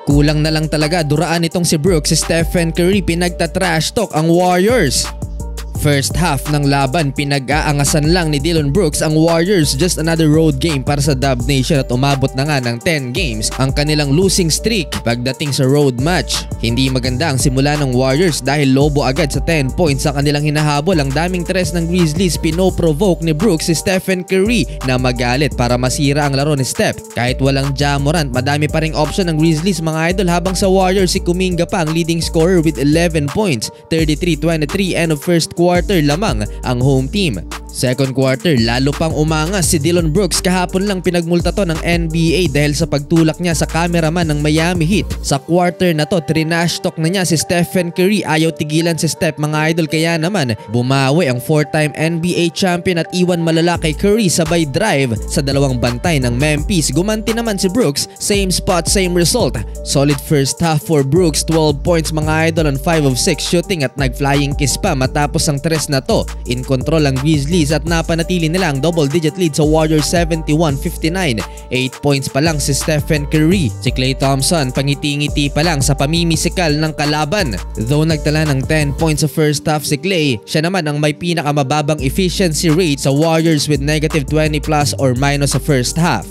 Kulang na lang talaga duraan itong si Brooks. Si Stephen Curry pinagta-trash talk ang Warriors. First half ng laban, pinag-aangasan lang ni Dillon Brooks ang Warriors. Just another road game para sa Dub Nation at umabot na nga ng 10 games ang kanilang losing streak pagdating sa road match. Hindi maganda ang simula ng Warriors dahil lobo agad sa 10 points sa kanilang hinahabol. Ang daming tres ng Grizzlies, pinoprovoke ni Brooks si Stephen Curry na magalit para masira ang laro ni Steph. Kahit walang Ja Morant, madami pa ring option ng Grizzlies mga idol, habang sa Warriors si Kuminga pa ang leading scorer with 11 points. 33-23 end of first quarter lamang ang home team. Second quarter, lalo pang umangas si Dillon Brooks. Kahapon lang pinagmulta to ng NBA dahil sa pagtulak niya sa cameraman ng Miami Heat. Sa quarter na to, trinash talk na niya si Stephen Curry. Ayaw tigilan si Steph mga idol, kaya naman bumawi ang 4-time NBA champion at iwan malala kay Curry sabay drive sa dalawang bantay ng Memphis. Gumanti naman si Brooks, same spot, same result. Solid first half for Brooks, 12 points mga idol on 5 of 6 shooting at nag-flying kiss pa matapos ang tres na to. In control ang Grizzlies at napanatili nila ang double-digit lead sa Warriors 71-59. 8 points pa lang si Stephen Curry. Si Klay Thompson pangiti-ngiti pa lang sa pamimisikal ng kalaban. Though nagtala ng 10 points sa first half si Klay, siya naman ang may pinakamababang efficiency rate sa Warriors with negative 20 plus or minus sa first half.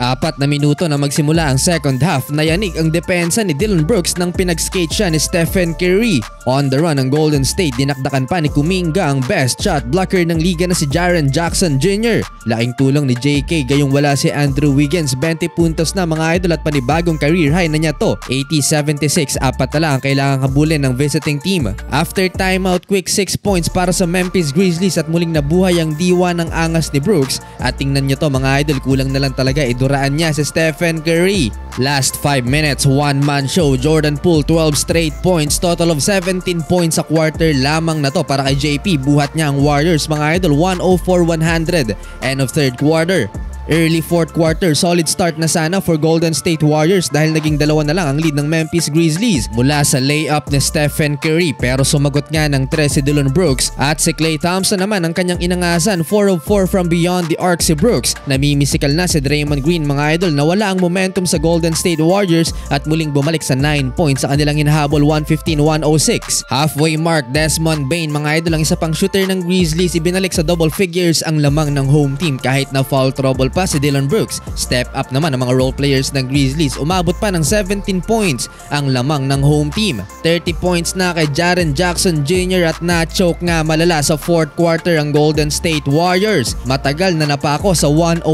4 na minuto na magsimula ang second half, nayanig ang depensa ni Dillon Brooks nang pinag-skate siya ni Stephen Curry. On the run ang Golden State, dinakdakan pa ni Kuminga ang best shot blocker ng liga na si Jaren Jackson Jr. Laking tulong ni JK gayong wala si Andrew Wiggins. 20 puntos na mga idol at panibagong career high na niya to. 80-76, 4 na lang ang kailangang habulin ng visiting team. After timeout, quick 6 points para sa Memphis Grizzlies at muling nabuhay ang diwa ng angas ni Brooks. At tingnan nyo to mga idol, kulang na lang talaga iduraan niya si Stephen Curry. Last 5 minutes, one-man show. Jordan Poole 12 straight points, total of 17 points sa quarter lamang na to para kay JP. Buhat niya ang Warriors mga idol, 104-100. End of third quarter. Early fourth quarter, solid start na sana for Golden State Warriors dahil naging 2 na lang ang lead ng Memphis Grizzlies mula sa layup ni Stephen Curry, pero sumagot nga ng 3 si Dillon Brooks at si Klay Thompson naman ang kanyang inangasan. 4 of 4 from beyond the arc si Brooks. Namimisikal na si Draymond Green mga idol, nawala ang momentum sa Golden State Warriors at muling bumalik sa 9 points sa kanilang hinahabol, 115-106. Halfway mark, Desmond Bane mga idol, ang isa pang shooter ng Grizzlies, ibinalik sa double figures ang lamang ng home team kahit na foul trouble pa si Dillon Brooks. Step up naman ang mga role players ng Grizzlies, umabot pa ng 17 points ang lamang ng home team. 30 points na kay Jaren Jackson Jr. at na-choke nga malala sa fourth quarter ang Golden State Warriors. Matagal na napako sa 109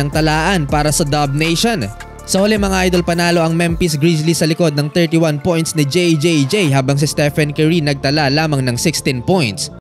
ang talaan para sa Dub Nation. Sa huli mga idol, panalo ang Memphis Grizzlies sa likod ng 31 points ni JJJ habang si Stephen Curry nagtala lamang ng 16 points.